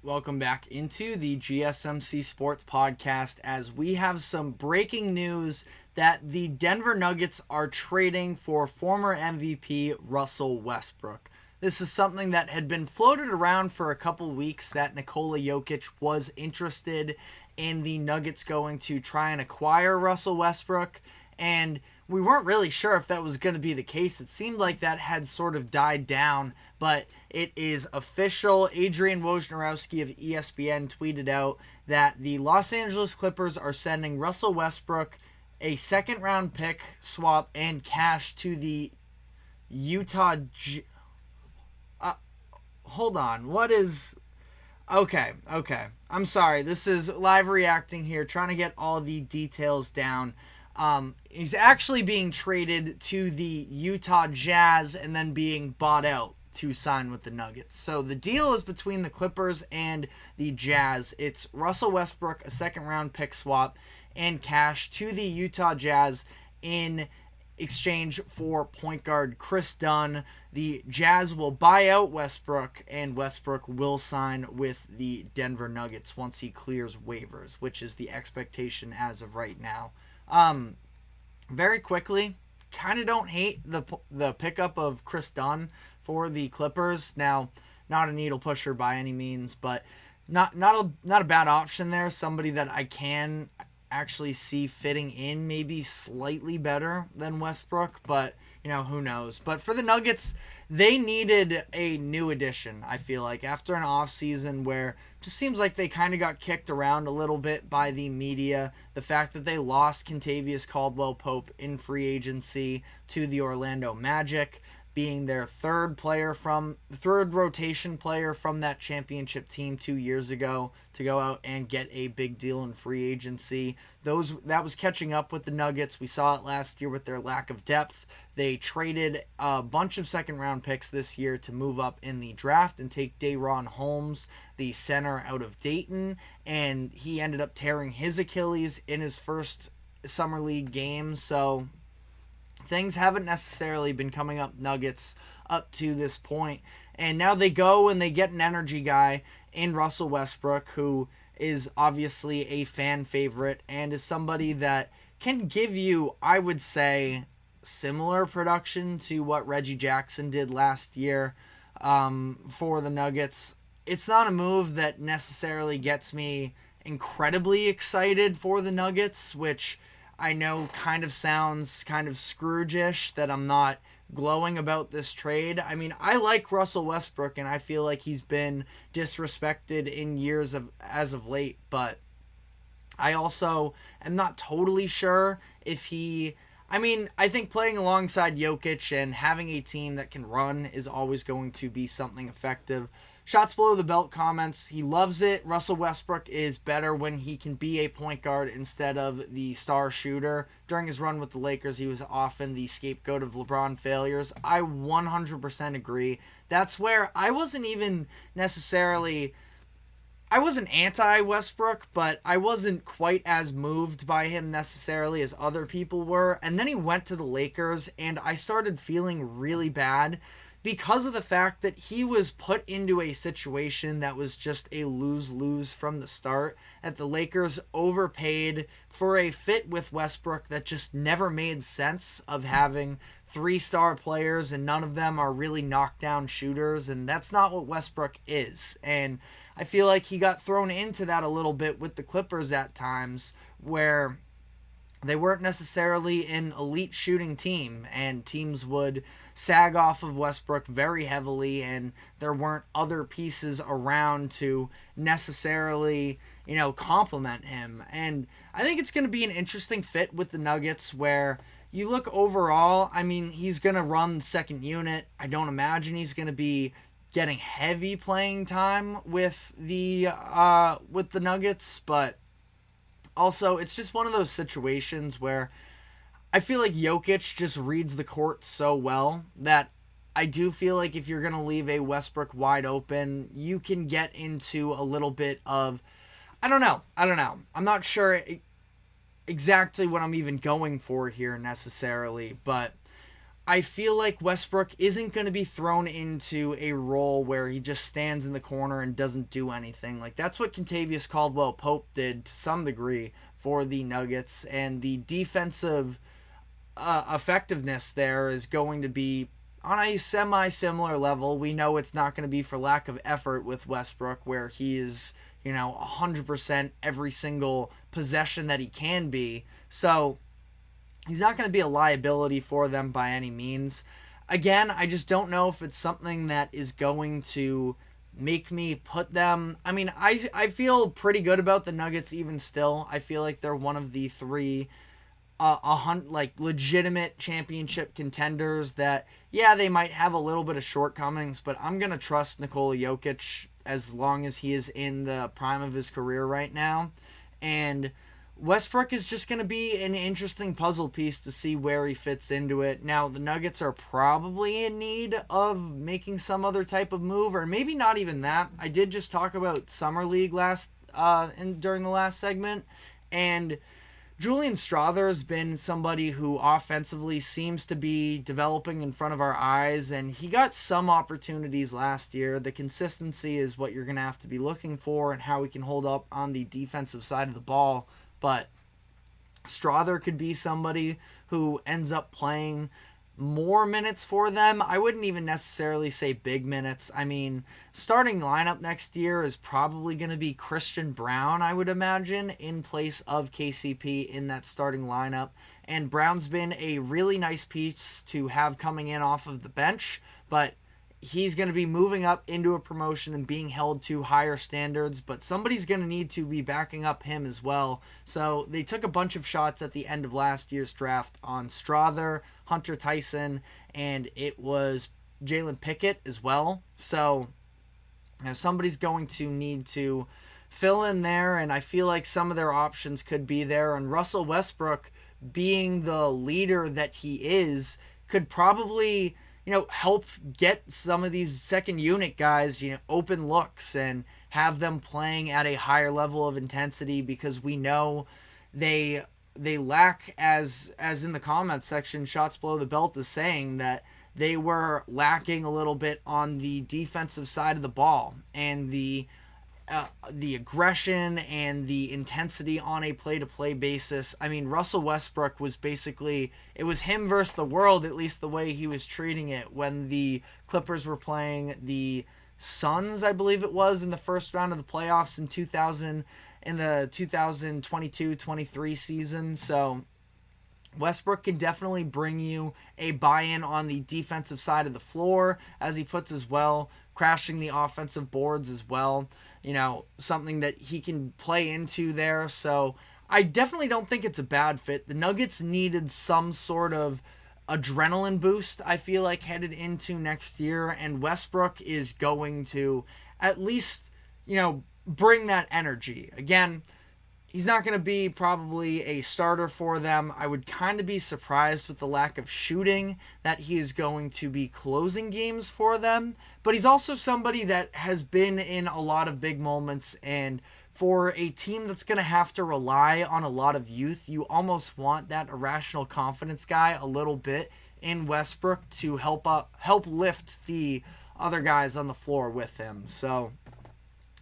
Welcome back into the GSMC Sports Podcast as we have some breaking news that the Denver Nuggets are trading for former MVP Russell Westbrook. This is something that had been floated around for a couple weeks, that Nikola Jokic was interested in the Nuggets going to try and acquire Russell Westbrook, and we weren't really sure if that was going to be the case. It seemed like that had sort of died down, but it is official. Adrian Wojnarowski of ESPN tweeted out that the Los Angeles Clippers are sending Russell Westbrook a second-round pick swap and cash to the Utah... hold on. What is... Okay. I'm sorry. This is live reacting here, trying to get all the details down. He's actually being traded to the Utah Jazz and then being bought out to sign with the Nuggets. So the deal is between the Clippers and the Jazz. It's Russell Westbrook, a second-round pick swap, and cash to the Utah Jazz in exchange for point guard Chris Dunn. The Jazz will buy out Westbrook, and Westbrook will sign with the Denver Nuggets once he clears waivers, which is the expectation as of right now. Very quickly, kind of don't hate the pickup of Chris Dunn for the Clippers. Now, not a needle pusher by any means, but not a bad option there. Somebody that I can actually see fitting in maybe slightly better than Westbrook, but who knows. But for the Nuggets, they needed a new addition, I feel like, after an offseason where it just seems like they kind of got kicked around a little bit by the media. The fact that they lost Kentavious Caldwell-Pope in free agency to the Orlando Magic, being their third rotation player from that championship team 2 years ago to go out and get a big deal in free agency. That was catching up with the Nuggets. We saw it last year with their lack of depth. They traded a bunch of second-round picks this year to move up in the draft and take Day'Ron Holmes, the center out of Dayton, and he ended up tearing his Achilles in his first summer league game. So things haven't necessarily been coming up Nuggets up to this point. And now they go and they get an energy guy in Russell Westbrook, who is obviously a fan favorite and is somebody that can give you, I would say, similar production to what Reggie Jackson did last year for the Nuggets. It's not a move that necessarily gets me incredibly excited for the Nuggets, which I know kind of sounds kind of Scrooge-ish that I'm not glowing about this trade. I mean, I like Russell Westbrook, and I feel like he's been disrespected in years as of late, but I also am not totally sure if I think playing alongside Jokic and having a team that can run is always going to be something effective. Shots below the belt comments, he loves it. Russell Westbrook is better when he can be a point guard instead of the star shooter. During his run with the Lakers, he was often the scapegoat of LeBron failures. I 100% agree. That's where I wasn't anti-Westbrook, but I wasn't quite as moved by him necessarily as other people were. And then he went to the Lakers, and I started feeling really bad because of the fact that he was put into a situation that was just a lose-lose from the start, that the Lakers overpaid for a fit with Westbrook that just never made sense, of having 3-star players and none of them are really knockdown shooters, and that's not what Westbrook is. And I feel like he got thrown into that a little bit with the Clippers at times, where they weren't necessarily an elite shooting team, and teams would sag off of Westbrook very heavily, and there weren't other pieces around to necessarily, complement him. And I think it's going to be an interesting fit with the Nuggets, where you look overall, he's going to run the second unit. I don't imagine he's going to be getting heavy playing time with the Nuggets, but also it's just one of those situations where I feel like Jokic just reads the court so well that I do feel like if you're going to leave a Westbrook wide open, you can get into a little bit of, I don't know. I'm not sure exactly what I'm even going for here necessarily, but I feel like Westbrook isn't going to be thrown into a role where he just stands in the corner and doesn't do anything. Like, that's what Kentavious Caldwell-Pope did to some degree for the Nuggets, and the defensive effectiveness there is going to be on a semi-similar level. We know it's not going to be for lack of effort with Westbrook, where he is, 100% every single possession that he can be. So he's not going to be a liability for them by any means. Again, I just don't know if it's something that is going to make me put them... I mean, I feel pretty good about the Nuggets even still. I feel like they're one of the three legitimate championship contenders that, yeah, they might have a little bit of shortcomings, but I'm going to trust Nikola Jokic as long as he is in the prime of his career right now. And Westbrook is just going to be an interesting puzzle piece to see where he fits into it. Now, the Nuggets are probably in need of making some other type of move, or maybe not even that. I did just talk about Summer League during the last segment, and Julian Strawther has been somebody who offensively seems to be developing in front of our eyes, and he got some opportunities last year. The consistency is what you're going to have to be looking for, and how he can hold up on the defensive side of the ball. But Strawther could be somebody who ends up playing more minutes for them. I wouldn't even necessarily say big minutes. I mean, starting lineup next year is probably going to be Christian Brown, I would imagine, in place of KCP in that starting lineup. And Brown's been a really nice piece to have coming in off of the bench, but he's going to be moving up into a promotion and being held to higher standards, but somebody's going to need to be backing up him as well. So they took a bunch of shots at the end of last year's draft on Strawther, Hunter Tyson, and it was Jalen Pickett as well. So somebody's going to need to fill in there, and I feel like some of their options could be there. And Russell Westbrook, being the leader that he is, could probably help get some of these second unit guys, open looks and have them playing at a higher level of intensity, because we know they lack, as in the comments section, Shots Below the Belt is saying that they were lacking a little bit on the defensive side of the ball, and the aggression and the intensity on a play-to-play basis. I mean, Russell Westbrook was basically, it was him versus the world, at least the way he was treating it when the Clippers were playing the Suns, I believe it was, in the first round of the playoffs in the 2022-23 season. So Westbrook can definitely bring you a buy-in on the defensive side of the floor, as he puts as well, crashing the offensive boards as well. Something that he can play into there. So I definitely don't think it's a bad fit. The Nuggets needed some sort of adrenaline boost, I feel like, headed into next year, and Westbrook is going to at least, bring that energy. Again, he's not going to be probably a starter for them. I would kind of be surprised with the lack of shooting that he is going to be closing games for them. But he's also somebody that has been in a lot of big moments, and for a team that's going to have to rely on a lot of youth, you almost want that irrational confidence guy a little bit in Westbrook to help lift the other guys on the floor with him. So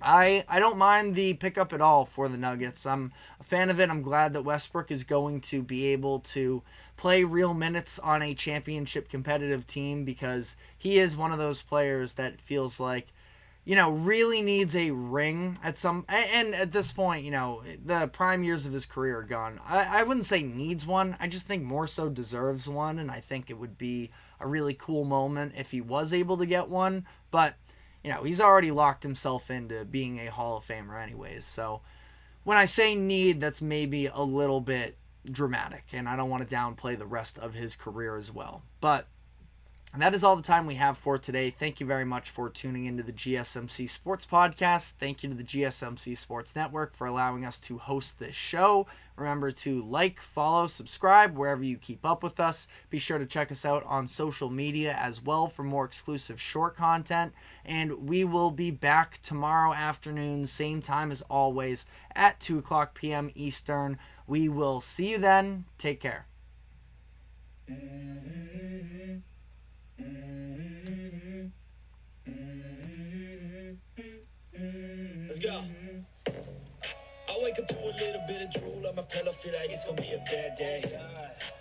I don't mind the pickup at all for the Nuggets. I'm a fan of it. I'm glad that Westbrook is going to be able to play real minutes on a championship competitive team, because he is one of those players that feels like, really needs a ring and at this point, the prime years of his career are gone. I wouldn't say needs one. I just think more so deserves one, and I think it would be a really cool moment if he was able to get one. But he's already locked himself into being a Hall of Famer anyways. So when I say need, that's maybe a little bit dramatic, and I don't want to downplay the rest of his career as well. But that is all the time we have for today. Thank you very much for tuning into the GSMC Sports Podcast. Thank you to the GSMC Sports Network for allowing us to host this show. Remember to like, follow, subscribe wherever you keep up with us. Be sure to check us out on social media as well for more exclusive short content. And we will be back tomorrow afternoon, same time as always, at 2 o'clock p.m. Eastern. We will see you then. Take care. Let's go. I wake up to a little bit of drool on my pillow, feel like it's gonna be a bad day.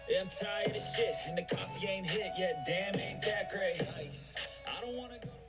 Yeah, I'm tired of shit, and the coffee ain't hit yet. Damn, ain't that great. I don't wanna go.